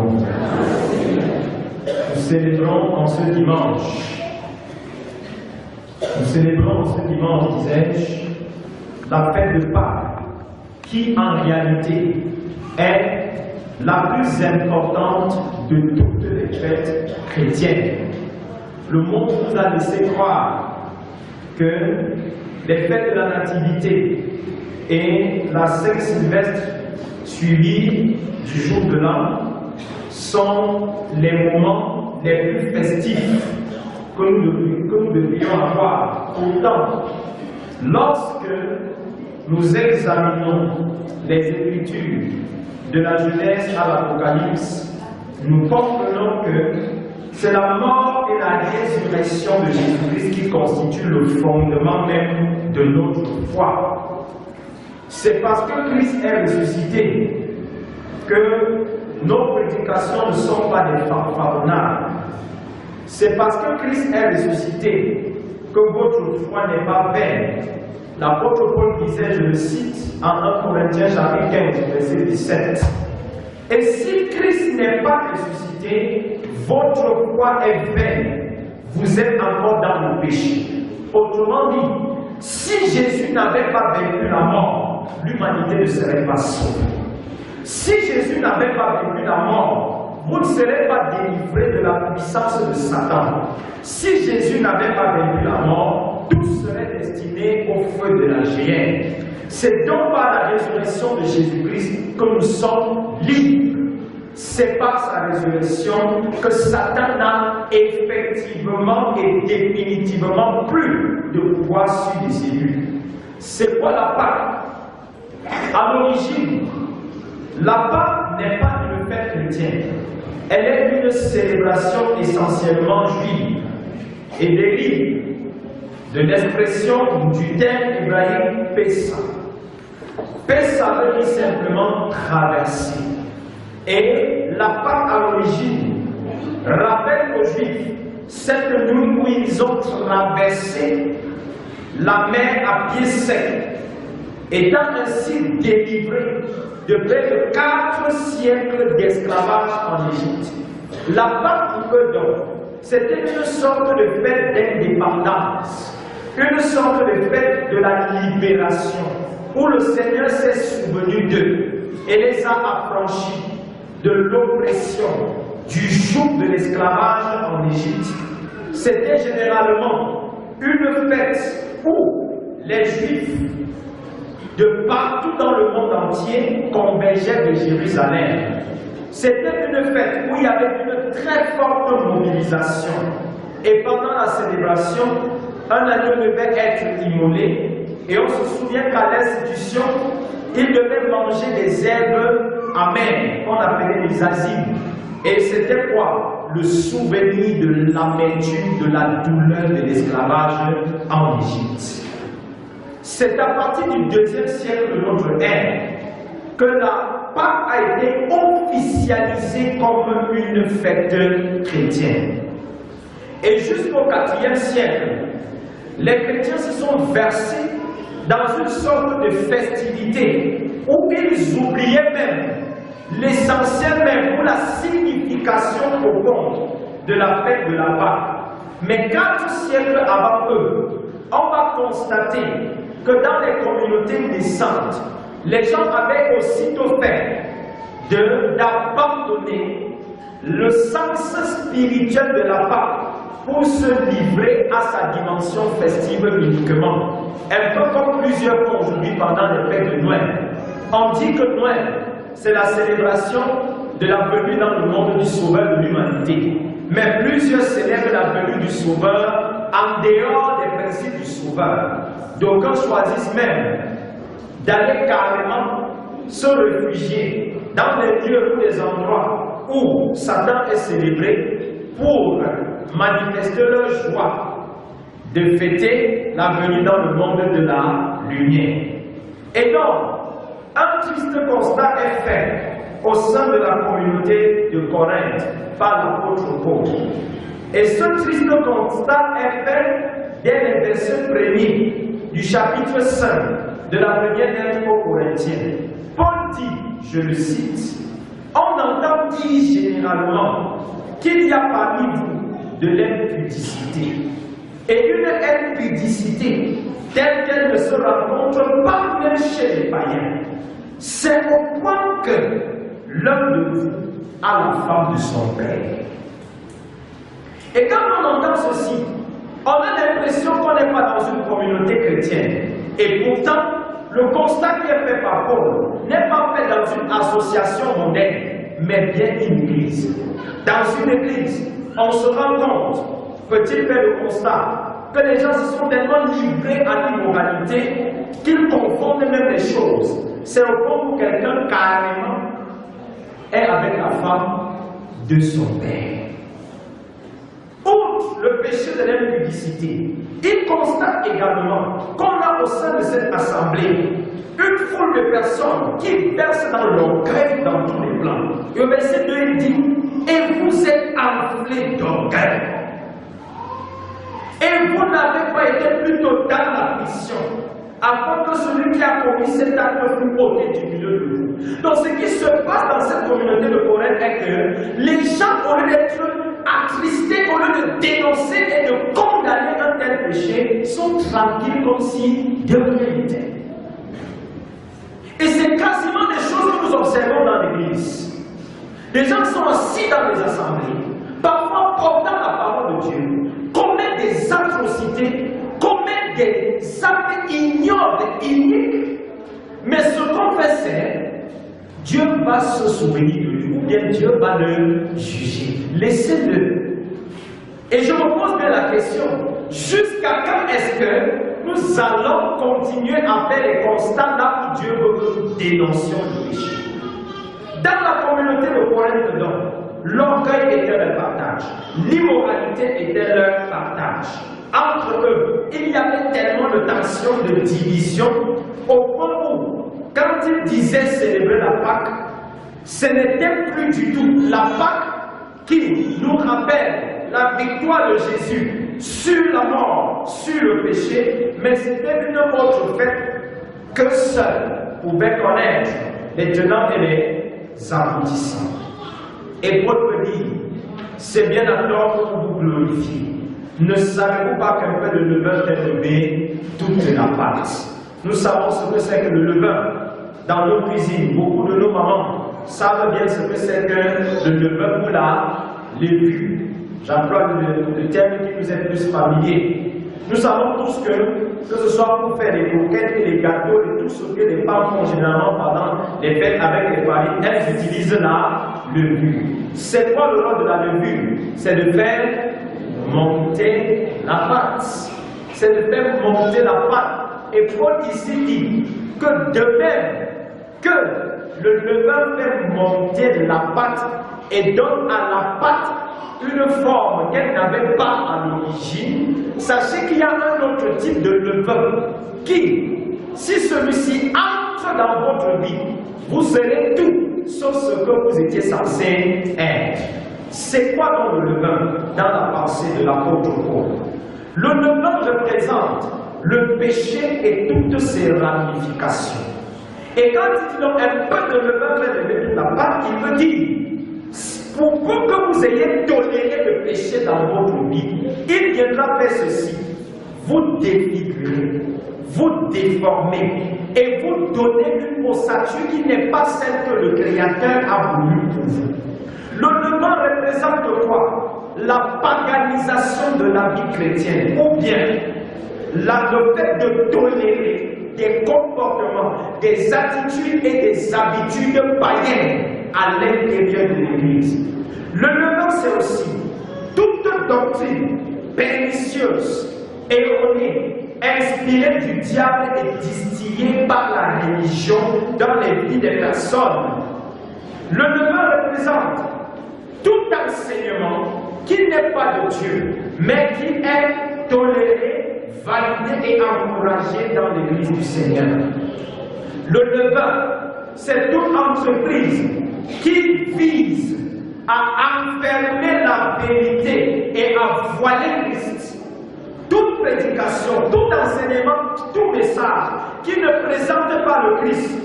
Nous célébrons en ce dimanche, disais-je, la fête de Pâques, qui en réalité est la plus importante de toutes les fêtes chrétiennes. Le monde nous a laissé croire que les fêtes de la Nativité et la Saint-Sylvestre suivies du jour de l'an sont les moments les plus festifs que nous devrions avoir. Pourtant, lorsque nous examinons les Écritures de la Genèse à l'Apocalypse, nous comprenons que c'est la mort et la résurrection de Jésus-Christ qui constituent le fondement même de notre foi. C'est parce que Christ est ressuscité que nos prédications ne sont pas des fanfaronnades. C'est parce que Christ est ressuscité que votre foi n'est pas vaine. L'apôtre Paul disait, je le cite, en 1 Corinthiens chapitre 15, verset 17. Et si Christ n'est pas ressuscité, votre foi est vaine. Vous êtes encore dans le péché. Autrement dit, si Jésus n'avait pas vaincu la mort, l'humanité ne serait pas sauvée. Si Jésus n'avait pas vaincu la mort, vous ne serez pas délivrés de la puissance de Satan. Si Jésus n'avait pas vaincu la mort, tout serait destiné au feu de la géhenne. C'est donc par la résurrection de Jésus-Christ que nous sommes libres. C'est par sa résurrection que Satan n'a effectivement et définitivement plus de pouvoir sur les élus. C'est quoi la Pâque? À l'origine, la Pâque n'est pas une fête chrétienne. Elle est une célébration essentiellement juive et dérive de l'expression du terme hébraïque Pessah. Pessah veut dire simplement traverser. Et la Pâque à l'origine rappelle aux Juifs cette nuit où ils ont traversé la mer à pied sec, étant ainsi délivrés de près de 4 siècles d'esclavage en Égypte. La Pâque pour eux donc, c'était une sorte de fête d'indépendance, une sorte de fête de la libération, où le Seigneur s'est souvenu d'eux et les a affranchis de l'oppression, du joug de l'esclavage en Égypte. C'était généralement une fête où les Juifs de partout dans le monde entier convergeaient de Jérusalem. C'était une fête où il y avait une très forte mobilisation. Et pendant la célébration, un agneau devait être immolé. Et on se souvient qu'à l'institution, il devait manger des herbes amères, qu'on appelait les azimes. Et c'était quoi? Le souvenir de l'amertume, de la douleur de l'esclavage en Égypte. C'est à partir du 2e siècle de notre ère que la Pâque a été officialisée comme une fête chrétienne. Et jusqu'au 4e siècle, les chrétiens se sont versés dans une sorte de festivité où ils oubliaient même l'essentiel même ou la signification profonde de la fête de la Pâque. Mais 4 siècles avant eux, on va constater que dans les communautés naissantes, les gens avaient aussitôt fait d'abandonner le sens spirituel de la Pâque pour se livrer à sa dimension festive uniquement. Un peu comme plusieurs font aujourd'hui pendant les fêtes de Noël. On dit que Noël, c'est la célébration de la venue dans le monde du Sauveur de l'humanité. Mais plusieurs célèbrent la venue du Sauveur en dehors des principes du Sauveur. D'aucuns choisissent même d'aller carrément se réfugier dans les lieux ou les endroits où Satan est célébré pour manifester leur joie de fêter la venue dans le monde de la lumière. Et donc, un triste constat est fait au sein de la communauté de Corinthe par l'apôtre Paul. Et ce triste constat est fait dès les versets premiers du chapitre 5 de la première lettre aux Corinthiens. Paul dit, je le cite, on entend dire généralement qu'il y a parmi vous de l'impudicité. Et une impudicité telle qu'elle ne se rencontre pas même chez les païens. C'est au point que l'un de vous a la femme de son père. Et quand on entend ceci, on a l'impression qu'on n'est pas dans une communauté chrétienne. Et pourtant, le constat qui est fait par Paul n'est pas fait dans une association mondaine, mais bien une église. Dans une église, on se rend compte, peut-il faire le constat, que les gens se sont tellement livrés à l'immoralité qu'ils confondent même les choses. C'est au point où quelqu'un carrément est avec la femme de son père. Outre le péché de l'impudicité, il constate également qu'on a au sein de cette assemblée une foule de personnes qui versent dans l'orgueil dans tous les plans. Et au verset 2, il dit, et vous êtes enflés d'orgueil. Et vous n'avez pas été plutôt dans la mission, afin que celui qui a commis cet acte fût ôté du milieu de vous. Donc ce qui se passe dans cette communauté de Corinthe est que les gens, au lieu d'être attristés, au lieu de dénoncer et de condamner un tel péché, sont tranquilles comme si de rien n'était. Et c'est quasiment des choses que nous observons dans l'Église. Les gens sont assis dans les assemblées, parfois portant la parole de Dieu, commettent des atrocités, commettent des actes ignobles, iniques. Mais ce qu'on fait, c'est Dieu va se souvenir de lui, ou bien Dieu va le juger. Laissez-le. Et je me pose bien la question, jusqu'à quand est-ce que nous allons continuer à faire les constats là où Dieu veut que nous dénoncions le péché? Dans la communauté de Corinthe, donc, l'orgueil était leur partage, l'immoralité était leur partage. Entre eux, il y avait tellement de tensions, de division, au point où, quand ils disaient célébrer la Pâque, ce n'était plus du tout la Pâque qui nous rappelle la victoire de Jésus sur la mort, sur le péché, mais c'était une autre fête que seul pouvait connaître les tenants et les aboutissants. Et Paul peut dire, c'est bien alors que vous vous glorifiez. Ne savez-vous pas qu'un peu de levain fait lever toute la pâte? Nous savons ce que c'est que le levain. Dans nos cuisines, beaucoup de nos mamans savent bien ce que c'est que le levain ou la levure. J'emploie le terme qui nous est plus familier. Nous savons tous que ce soit pour faire les croquettes et les gâteaux et tout ce que les femmes font généralement pendant les fêtes avec les farines, elles utilisent la levure. C'est quoi le rôle de la levure? C'est de faire monter la pâte. C'est de faire monter la pâte. Et Paul ici dit que de même que le levain fait monter la pâte et donne à la pâte une forme qu'elle n'avait pas à l'origine, sachez qu'il y a un autre type de levain qui, si celui-ci entre dans votre vie, vous serez tout sauf ce que vous étiez censé être. C'est quoi donc le levain dans la pensée de l'apôtre Paul? Le levain représente le péché et toutes ses ramifications. Et quand il dit donc un peu de levain fait lever toute la pâte, il veut dire, pour peu que vous ayez toléré le péché dans votre vie, il viendra faire ceci, vous défigurer, vous déformer et vous donner une ossature qui n'est pas celle que le Créateur a voulu pour vous. Le levain représente quoi? La paganisation de la vie chrétienne, ou bien le fait de tolérer des comportements, des attitudes et des habitudes païennes à l'intérieur de l'Église. Le levain, c'est aussi toute doctrine pernicieuse, erronée, inspirée du diable et distillée par la religion dans les vies des personnes. Le levain représente tout enseignement qui n'est pas de Dieu, mais qui est toléré, validé et encouragé dans l'Église du Seigneur. Le levain, c'est toute entreprise qui vise à enfermer la vérité et à voiler Christ. Toute prédication, tout enseignement, tout message qui ne présente pas le Christ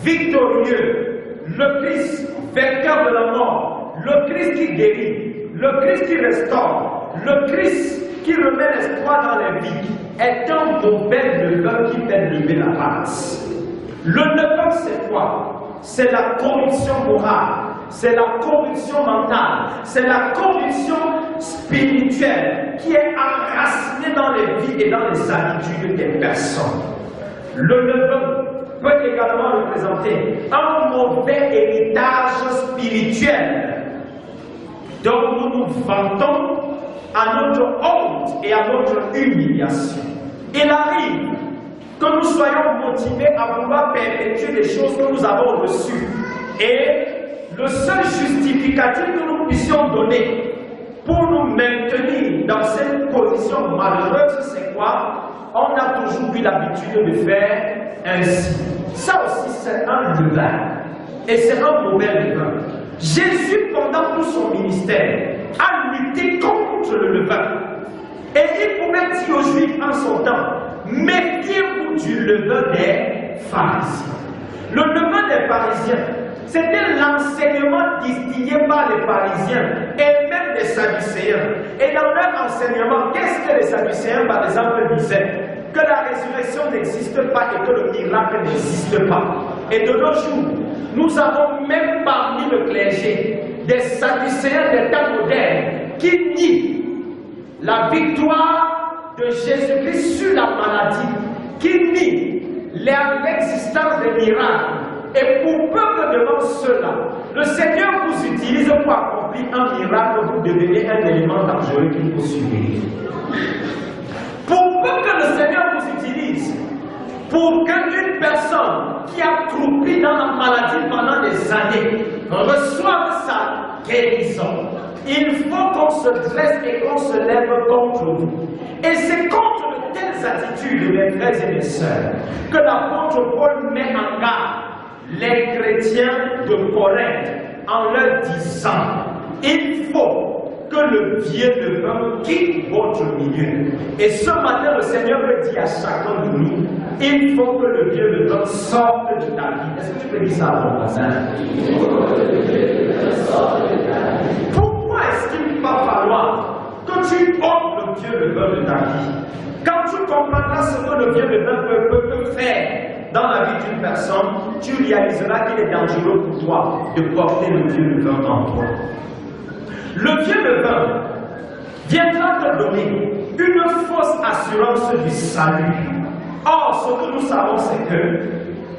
victorieux, le Christ vainqueur de la mort, le Christ qui guérit, le Christ qui restaure, le Christ qui remet l'espoir dans les vies, est un mauvais levain qui fait lever la race. Le levain, c'est quoi? C'est la corruption morale, c'est la corruption mentale, c'est la corruption spirituelle qui est enracinée dans les vies et dans les habitudes des personnes. Le levain peut également représenter un mauvais héritage spirituel dont nous nous vantons à notre honte et à notre humiliation. Il arrive que nous soyons motivés à vouloir perpétuer les choses que nous avons reçues. Et le seul justificatif que nous puissions donner pour nous maintenir dans cette position malheureuse, c'est quoi? On a toujours eu l'habitude de faire ainsi. Ça aussi, c'est un levain. Et c'est un mauvais levain. Jésus, pendant tout son ministère, a lutté contre le levain. Et il pouvait dire aux Juifs en son temps, méfiez-vous du levain des pharisiens. Le levain des pharisiens, c'était l'enseignement distillé par les pharisiens et même les sadducéens. Et dans leur enseignement, qu'est-ce que les sadducéens, par exemple, disaient? Que la résurrection n'existe pas et que le miracle n'existe pas. Et de nos jours, nous avons même parmi le clergé des sadducéens des temps modernes qui nient la victoire de Jésus-Christ sur la maladie, qui nient l'existence des miracles. Et pour peu que devant cela, le Seigneur vous utilise pour accomplir un miracle, vous devenez un élément dangereux qu'il faut surveiller. Pour peu que le Seigneur vous utilise pour qu'une personne qui a croupi dans la maladie pendant des années reçoive sa guérison, il faut qu'on se dresse et qu'on se lève contre vous. Et c'est contre de telles attitudes, mes frères et mes sœurs, que l'apôtre Paul met en garde les chrétiens de Corinthe en leur disant, il faut que le vieux levain quitte votre milieu. Et ce matin, le Seigneur me dit à chacun de nous, il faut que le vieux levain sorte de ta vie. Est-ce que tu peux dire ça à ton voisin? Pourquoi est-ce qu'il va falloir que tu ôtes le vieux levain de ta vie? Quand tu comprendras ce que le vieux levain peut faire dans la vie d'une personne, tu réaliseras qu'il est dangereux pour toi de porter le vieux levain en toi. Le vieux levain viendra te donner une fausse assurance du salut. Or, ce que nous savons, c'est que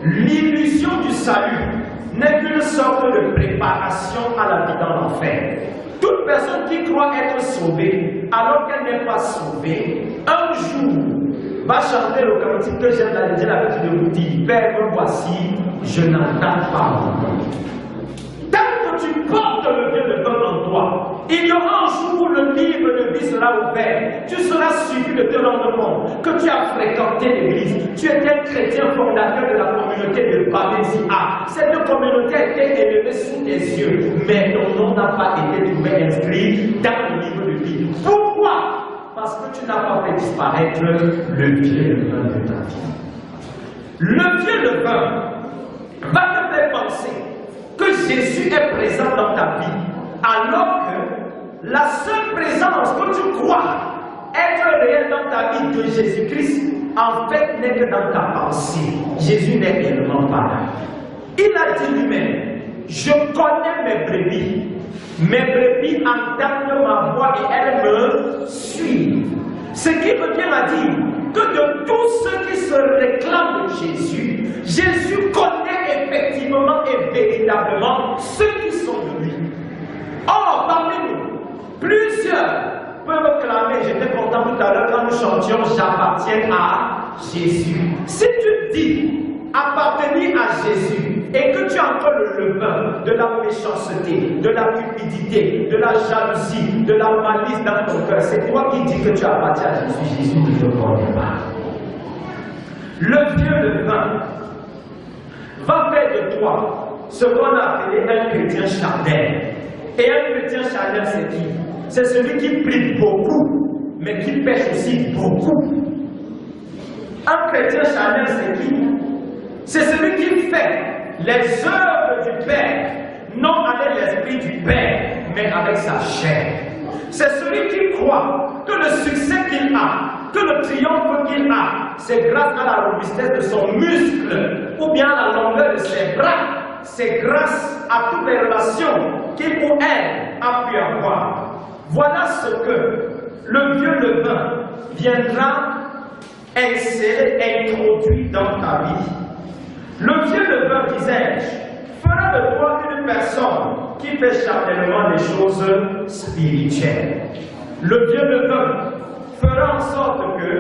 l'illusion du salut n'est qu'une sorte de préparation à la vie dans l'enfer. Toute personne qui croit être sauvée, alors qu'elle n'est pas sauvée, un jour va chanter le cantique que j'aime l'habitude de vous dire, Père, me voici, je n'entends pas mon nom. Tant que tu portes le vieux levain en toi, il y aura un jour où le livre de vie sera ouvert. Tu seras suivi de te rendre compte que tu as fréquenté l'église. Tu étais un chrétien fondateur de la communauté de Babésia. Cette communauté a été élevée sous tes yeux, mais ton nom n'a pas été trouvé inscrit dans le livre de vie. Pourquoi? Parce que tu n'as pas fait disparaître le vieux levain de ta vie. Le vieux levain va te faire penser que Jésus est présent dans ta vie, alors que la seule présence que tu crois être réelle dans ta vie de Jésus-Christ, en fait, n'est que dans ta pensée. Jésus n'est réellement pas là. Il a dit lui-même, je connais mes brebis entendent ma voix et elles me suivent. Ce qui veut bien dire que de tous ceux qui se réclament de Jésus, Jésus connaît effectivement et véritablement ceux qui sont de lui. Or, parmi nous, plusieurs peuvent clamer, j'étais content tout à l'heure quand nous chantions, j'appartiens à Jésus. Si tu dis appartenir à Jésus et que tu as encore le levain de la méchanceté, de la cupidité, de la jalousie, de la malice dans ton cœur, c'est toi qui dis que tu appartiens à Jésus. Jésus ne te connaît pas. Le vieux levain va faire de toi ce qu'on a appelé un chrétien charnel. Et un chrétien charnel, c'est qui? C'est celui qui prie beaucoup, mais qui pêche aussi beaucoup. Un chrétien charnel, c'est qui? C'est celui qui fait les œuvres du Père, non avec l'esprit du Père. mais avec sa chair. C'est celui qui croit que le succès qu'il a, que le triomphe qu'il a, c'est grâce à la robustesse de son muscle ou bien à la longueur de ses bras. C'est grâce à toutes les relations qu'il ou elle a pu avoir. Voilà ce que le vieux levain viendra insérer, introduire dans ta vie. Le vieux levain, disais-je, fera de toi une personne qui fait charnellement les choses spirituelles. Le vieux levain fera en sorte que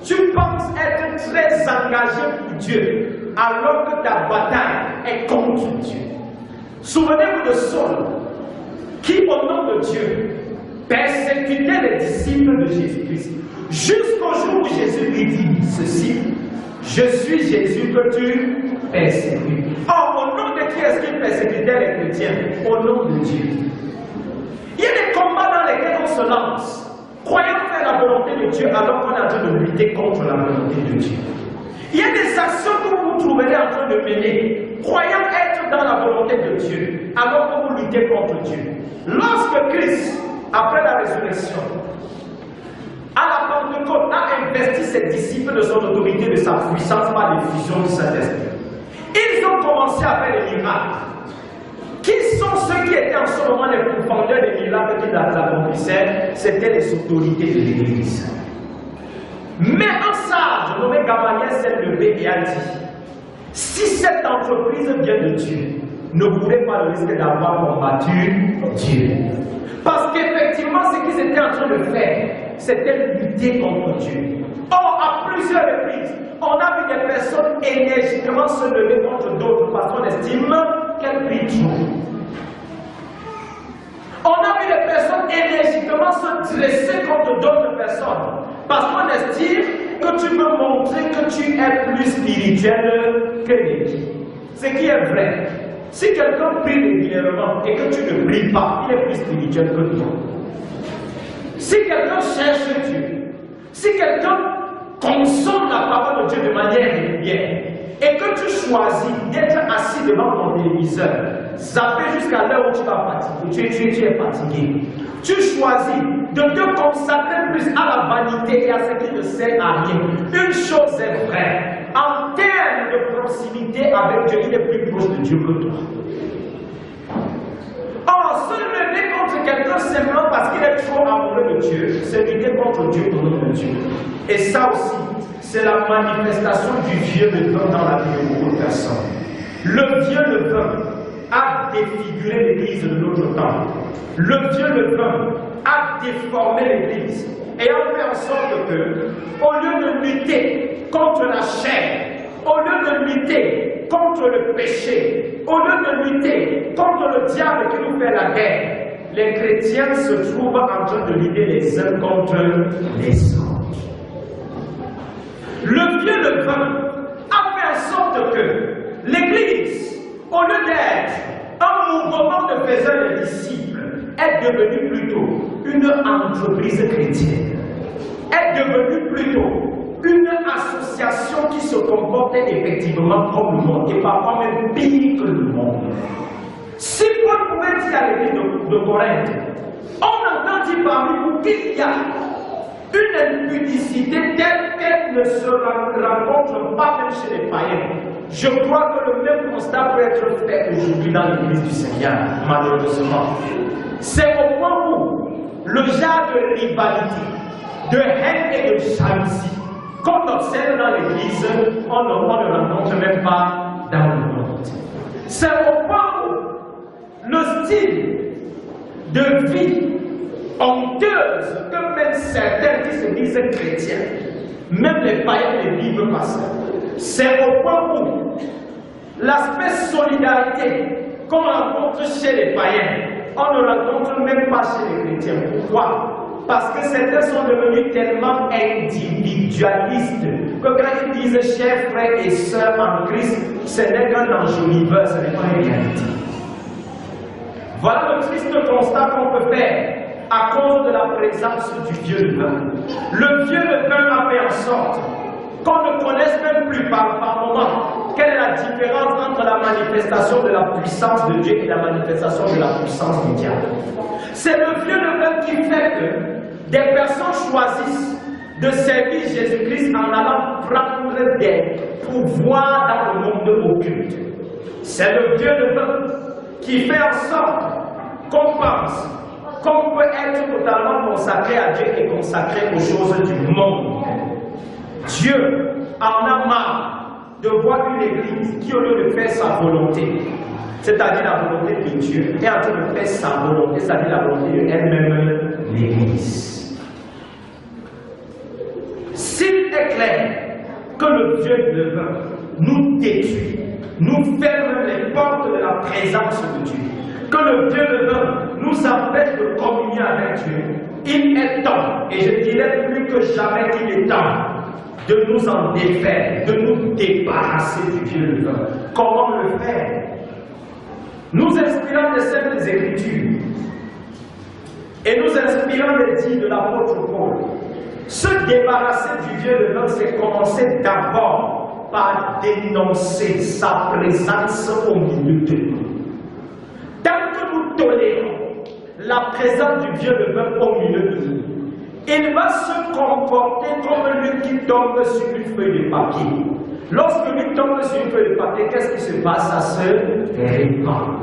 tu penses être très engagé pour Dieu, alors que ta bataille est contre Dieu. Souvenez-vous de Saul, qui au nom de Dieu persécutait les disciples de Jésus-Christ, jusqu'au jour où Jésus lui dit ceci: je suis Jésus que tu persécutes. Or, au nom de qui est-ce qu'il persécutait les chrétiens? Au nom de Dieu. Il y a des combats dans lesquels on se lance, croyant faire la volonté de Dieu alors qu'on est en train de lutter contre la volonté de Dieu. Il y a des actions que vous vous trouverez en train de mener, croyant être dans la volonté de Dieu, alors que vous luttez contre Dieu. Lorsque Christ, après la résurrection, à la Pentecôte, a investi ses disciples de son autorité, de sa puissance par l'effusion du Saint-Esprit, ils ont commencé à faire des miracles. Qui sont ceux qui étaient en ce moment les profondeurs des miracles qu'ils accomplissaient? C'était les autorités de l'Église. Mais un sage nommé Gamaliel s'est levé et a dit: si cette entreprise vient de Dieu, ne courez pas le risque d'avoir combattu Dieu. Parce qu'effectivement, ce qu'ils étaient en train de faire, c'était lutter contre Dieu. Or, à plusieurs reprises, on a vu des personnes énergiquement se lever contre d'autres parce qu'on estime qu'elles prient trop. On a vu des personnes énergiquement se dresser contre d'autres personnes parce qu'on estime que tu peux montrer que tu es plus spirituel que les. Ce qui est vrai. Si quelqu'un prie régulièrement et que tu ne pries pas, il est plus spirituel que toi. Si quelqu'un cherche Dieu, si quelqu'un consomme la parole de Dieu de manière régulière et que tu choisis d'être assis devant ton téléviseur, zapper jusqu'à l'heure où tu vas fatiguer, tu es fatigué, tu choisis de te consacrer plus à la vanité et à ce qui ne sert à rien. Une chose est vraie, en termes de proximité avec Dieu, il est plus proche de Dieu que toi. Or, se lever contre quelqu'un simplement parce qu'il est trop amoureux de Dieu, c'est lutter contre Dieu au nom de Dieu. Et ça aussi, c'est la manifestation du vieux levain dans la vie de beaucoup de personnes. Le vieux levain a défiguré l'Église de notre temps. Le vieux levain a déformé l'Église et a fait en sorte que, au lieu de lutter contre la chair, au lieu de lutter contre le péché, au lieu de lutter contre le diable qui nous fait la guerre, les chrétiens se trouvent en train de lutter les uns contre les autres. Le vieux levain a fait en sorte que l'Église, au lieu d'être un mouvement de faiseurs de disciples, est devenue plutôt une entreprise chrétienne, est devenue plutôt une association qui se comportait effectivement comme le monde, et parfois même pire que le monde. Si Paul pouvait dire à l'église de Corinthe, on entend dire parmi vous qu'il y a une impudicité telle qu'elle ne se rencontre pas même chez les païens. Je crois que le même constat peut être fait aujourd'hui dans l'église du Seigneur, malheureusement. C'est au point où le genre de rivalité, de haine et de jalousie qu'on observe dans l'église, on ne rencontre même pas dans le monde. C'est au point où le style de vie honteuse que même certains qui se disent chrétiens, même les païens ne vivent pas ça. C'est au point où l'aspect solidarité qu'on rencontre chez les païens, on ne rencontre même pas chez les chrétiens. Pourquoi? Parce que certains sont devenus tellement individualistes que quand ils disent chers frères et sœurs en Christ, ce n'est qu'un enjoliveur, ce n'est pas une réalité. Voilà le triste constat qu'on peut faire à cause de la présence du vieux levain. Le vieux levain a fait en sorte qu'on ne connaisse même plus par moment quelle est la différence entre la manifestation de la puissance de Dieu et la manifestation de la puissance du diable. C'est le vieux levain qui fait que des personnes choisissent de servir Jésus-Christ en allant prendre des pouvoirs dans le monde occulte. C'est le vieux levain qui fait en sorte qu'on pense qu'on peut être totalement consacré à Dieu et consacré aux choses du monde. Dieu en a marre de voir une église qui, au lieu de faire sa volonté, c'est-à-dire la volonté de Dieu, est en train de faire sa volonté, c'est-à-dire la volonté de elle-même, l'église. S'il est clair que le vieux levain nous détruit, nous ferme les portes de la présence de Dieu, que le vieux levain nous empêche de communier avec Dieu, il est temps, et je dirais plus que jamais qu'il est temps, de nous en défaire, de nous débarrasser du vieux levain. Comment le faire? Nous inspirons des Saintes Écritures et nous inspirons les dits de l'apôtre Paul. Se débarrasser du vieux levain, c'est commencer d'abord par dénoncer sa présence au milieu de nous. Tant que nous tolérons la présence du vieux levain au milieu de nous, il va se comporter comme lui qui tombe sur une feuille de papier. Lorsque lui tombe sur une feuille de papier, qu'est-ce qui se passe? Ça se répand.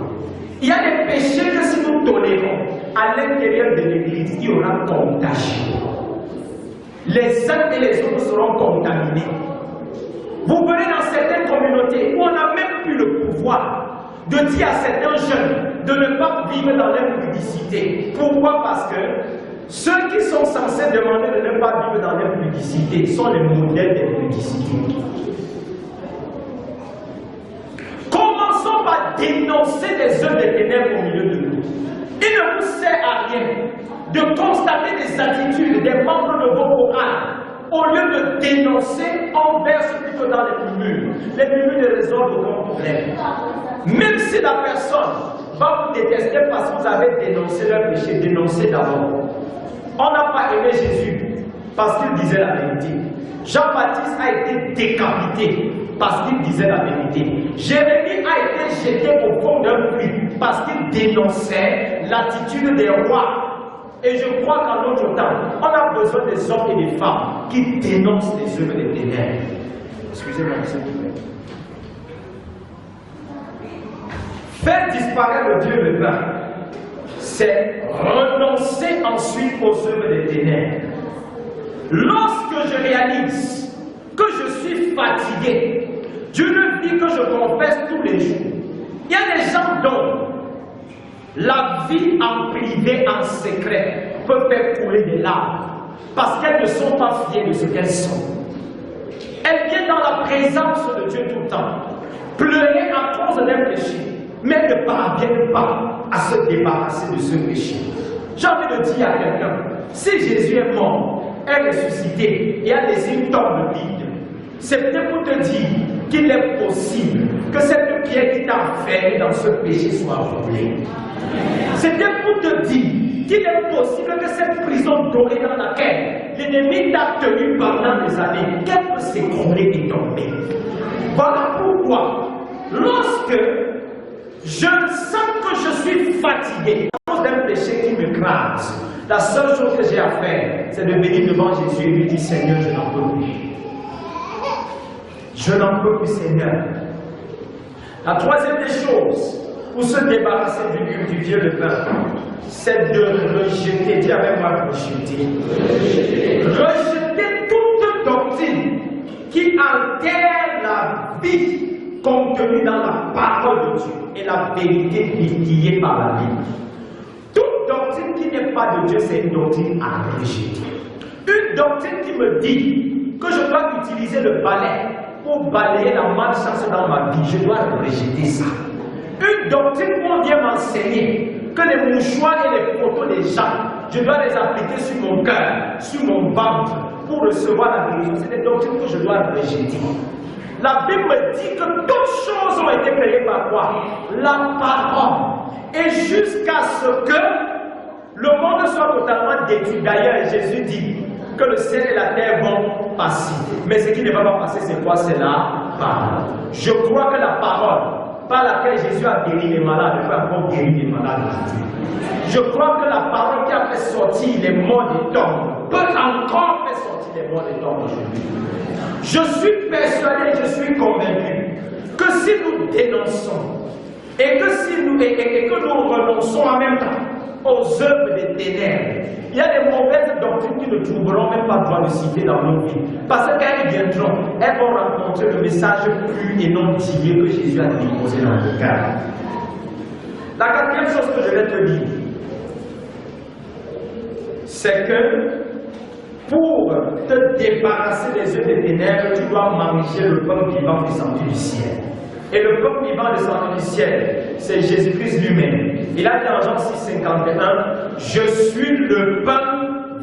Il y a des péchés que si nous tolérons à l'intérieur de l'Église, il y aura contagion. Les uns et les autres seront contaminés. Vous venez dans certaines communautés où on n'a même plus le pouvoir de dire à certains jeunes de ne pas vivre dans l'impudicité. Pourquoi? Parce que ceux qui sont censés demander de ne pas vivre dans l'impudicité sont les modèles d'impudicité. Commençons par dénoncer les œuvres des ténèbres au milieu de nous. Il ne vous sert à rien de constater des attitudes des membres de vos chorales. Au lieu de dénoncer, on verse plutôt dans les murmures. Les murmures ne résolvent aucun problème. Même si la personne va vous détester parce que vous avez dénoncé leur péché, dénoncez d'abord. On n'a pas aimé Jésus parce qu'il disait la vérité. Jean-Baptiste a été décapité parce qu'il disait la vérité. Jérémie a été jeté au fond d'un puits parce qu'il dénonçait l'attitude des rois. Et je crois qu'en notre temps, on a besoin des hommes et des femmes qui dénoncent les œuvres des ténèbres. Excusez-moi, s'il vous plaît. Faire disparaître le Dieu levain, c'est renoncer ensuite aux œuvres des ténèbres. Lorsque je réalise que je suis fatigué d'une vie que je confesse tous les jours, il y a des gens dont la vie en privé, en secret, peut faire couler des larmes parce qu'elles ne sont pas fières de ce qu'elles sont. Elles viennent dans la présence de Dieu tout le temps, pleurer à cause d'un péché, mais ne parviennent pas à se débarrasser de ce péché. J'ai envie de dire à quelqu'un, si Jésus est mort, est ressuscité et a laissé une tombe vide, c'est peut-être pour te dire qu'il est possible que cette pierre qui t'a enfermé dans ce péché soit volée. C'était pour te dire qu'il est possible que cette prison dorée dans laquelle l'ennemi t'a tenu pendant des années, qu'elle peut s'écrouler et tomber. Voilà pourquoi, lorsque je sens que je suis fatigué à cause d'un péché qui me crase, la seule chose que j'ai à faire, c'est de venir devant Jésus et lui dire, Seigneur, je n'en peux plus. Je n'en peux plus, Seigneur. La troisième des choses, pour se débarrasser du vieux levain, c'est de rejeter, dis avec moi, rejeter. Rejeter toute doctrine qui altère la vie contenue dans la parole de Dieu et la vérité qui est par la Bible. Toute doctrine qui n'est pas de Dieu, c'est une doctrine à rejeter. Une doctrine qui me dit que je dois utiliser le balai pour balayer la malchance dans ma vie, je dois rejeter ça. Une doctrine où on vient m'enseigner que les mouchoirs et les photos des gens, je dois les appliquer sur mon cœur, sur mon ventre, pour recevoir la guérison. C'est des doctrines que je dois rejeter. La Bible me dit que toutes choses ont été créées par quoi? La parole. Et jusqu'à ce que le monde soit totalement détruit. D'ailleurs, Jésus dit que le ciel et la terre vont passer. Mais ce qui ne va pas passer, c'est quoi? C'est la parole. Je crois que la parole par laquelle Jésus a guéri les malades peut encore guérir les malades aujourd'hui. Je crois que la parole qui a fait sortir les morts des tombes peut encore faire sortir les morts des tombes aujourd'hui. Je suis persuadé, je suis convaincu que si nous dénonçons et que nous renonçons en même temps aux œuvres des ténèbres, il y a des mauvaises doctrines qui ne trouveront même pas droit de citer dans nos vies. Parce que quand elles viendront, elles vont rencontrer le message pur et non dilué que Jésus a déposé dans le cœur. La quatrième chose que je vais te dire, c'est que pour te débarrasser des œuvres des ténèbres, tu dois manger le pain vivant descendu du ciel. Et le pain vivant descendu du ciel, c'est Jésus-Christ lui-même. Il a dit en Jean 6,51, je suis le pain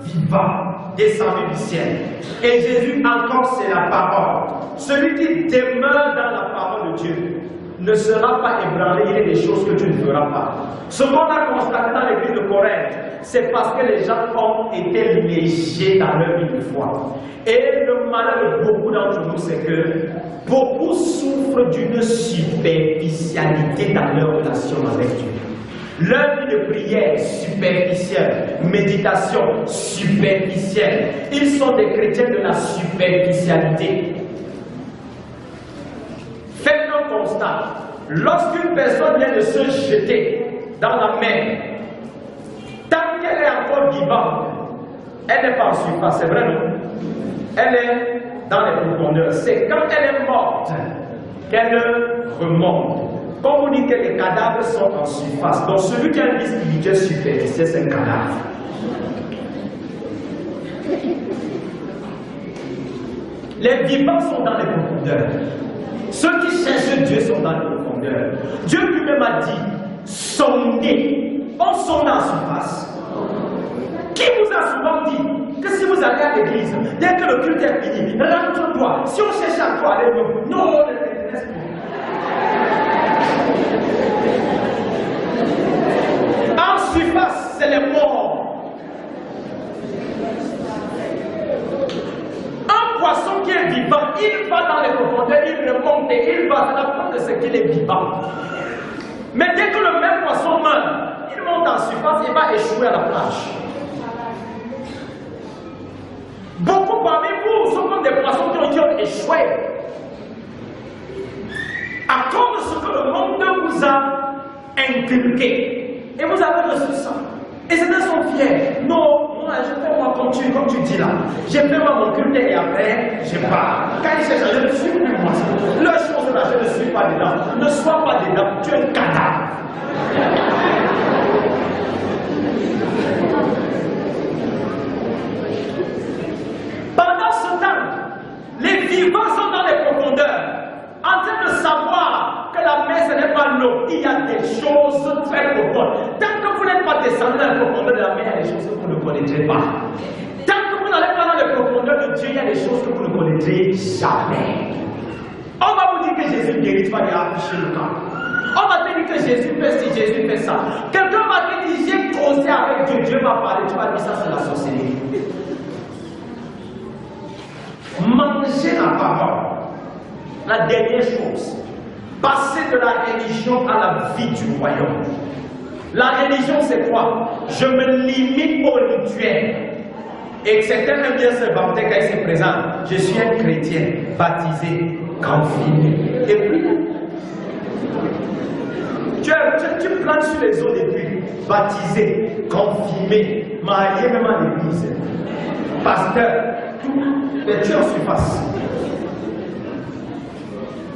vivant descendu du ciel. Et Jésus encore, c'est la parole. Celui qui demeure dans la parole de Dieu ne sera pas ébranlé, il y a des choses que tu ne feras pas. Ce qu'on a constaté dans l'église de Corinthe, c'est parce que les gens ont été légers dans leur vie de foi. Et le malheur de beaucoup d'entre nous, c'est que beaucoup souffrent d'une superficialité dans leur relation avec Dieu. Leur vie de prière superficielle, méditation superficielle. Ils sont des chrétiens de la superficialité. Faites un constat. Lorsqu'une personne vient de se jeter dans la mer, tant qu'elle est encore vivante, elle n'est pas en surface, c'est vrai, non? Elle est dans les profondeurs. C'est quand elle est morte qu'elle remonte. Comme on dit que les cadavres sont en surface, donc celui qui a une vie spirituelle superficielle, c'est un cadavre. Les vivants sont dans les profondeurs. Ceux qui cherchent Dieu sont dans les profondeurs. Dieu lui-même a dit, sondez. On sonde en surface. Qui vous a souvent dit que si vous allez à l'église, dès que le culte est fini, rentre-toi. Si on cherche à toi, allez nous. Non, ne t'intéresse pas. En surface, c'est les morts. Un poisson qui est vivant, il va dans les profondeurs, il remonte et il va. C'est la preuve de ce qu'il est vivant. Mais dès que le même poisson meurt, il monte en surface et va échouer à la plage. Beaucoup parmi vous sont comme des poissons qui ont échoué à cause de ce que le monde vous a inculqué. Et vous avez reçu ça. Et certains sont fiers. Non, moi, je fais moi comme tu dis là. J'ai fait moi mon culte et après, je pars. Quand ils cherchent, je ne suis plus moi. Leur chose là, je ne suis pas dedans. Ne sois pas dedans, tu es un cadavre. Pendant ce temps, les vivants sont dans les profondeurs, en train de savoir que la mer, ce n'est pas l'eau. Il y a des choses très profondes. Tant que vous n'êtes pas descendu dans les profondeurs de la mer, il y a des choses que vous ne connaîtrez pas. Tant que vous n'allez pas dans les profondeurs de Dieu, il y a des choses que vous ne connaîtrez jamais. On va vous dire que Jésus guérit, tu vas aller afficher le camp. On va te dire que Jésus fait ci, Jésus fait ça. Quelqu'un va te dire, j'ai causé avec Dieu, Dieu m'a parlé, tu vas dire ça, c'est la sorcellerie. Manger la parole. La dernière chose, passer de la religion à la vie du royaume. La religion, c'est quoi? Je me limite au rituel. Et certains aiment bien se vanter quand ils se présentent. Je suis un chrétien, baptisé, confirmé. Et puis, tu plantes sur les eaux des pluies, baptisé, confirmé, marié même à l'église, pasteur, tout. Mais tu es en surface.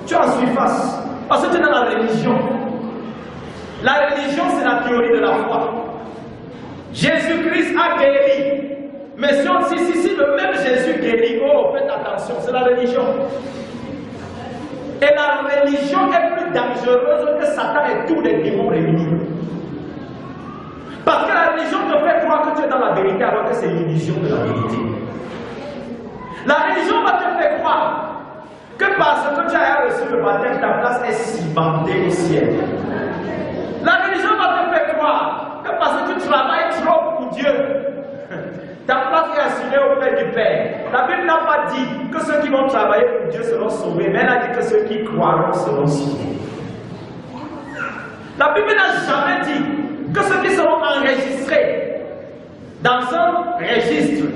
Tu es en surface. Parce que tu es dans la religion. La religion, c'est la théorie de la foi. Jésus-Christ a guéri. Mais si le même Jésus guérit, oh, faites attention, c'est la religion. Et la religion est plus dangereuse que Satan et tous les démons réunis. Parce que la religion te fait croire que tu es dans la vérité alors que c'est l'illusion de la vérité. La religion va te faire croire que parce que tu as reçu le baptême, ta place est cimentée au ciel. La religion va te faire croire que parce que tu travailles trop pour Dieu, ta place est assurée auprès du Père. La Bible n'a pas dit que ceux qui vont travailler pour Dieu seront sauvés, mais elle a dit que ceux qui croiront seront sauvés. La Bible n'a jamais dit que ceux qui seront enregistrés dans un registre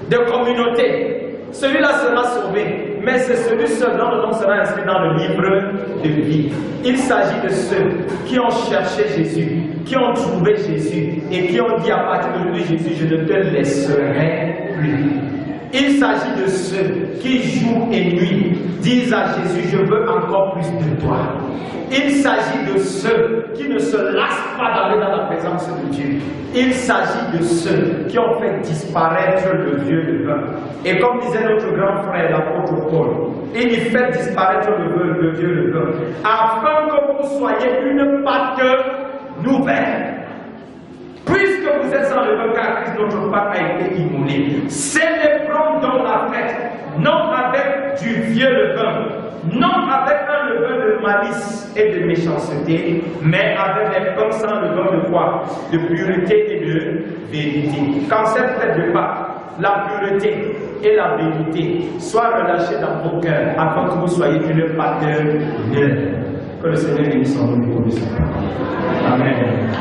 de communauté, celui-là sera sauvé, mais c'est celui seul dont le nom sera inscrit dans le livre de vie. Il s'agit de ceux qui ont cherché Jésus, qui ont trouvé Jésus et qui ont dit à partir d'aujourd'hui, Jésus, je ne te laisserai plus. Il s'agit de ceux qui jour et nuit disent à Jésus, je veux encore plus de toi. Il s'agit de ceux qui ne se lassent pas d'aller dans la présence de Dieu. Il s'agit de ceux qui ont fait disparaître le vieux levain. Et comme disait notre grand frère, l'apôtre Paul, il y fait disparaître le vieux levain, afin que vous soyez une pâte nouvelle. Puisque vous êtes sans levain, car Christ notre Pâque a été immolé, célébrons donc la fête, non avec du vieux levain, non avec un levain de malice et de méchanceté, mais avec les pains sans levain de quoi? De pureté et de vérité. Quand cette fête de Pâques, la pureté et la vérité soient relâchées dans vos cœurs, afin que vous soyez une pâte neuve. Que le Seigneur bénisse son nom et son Amen.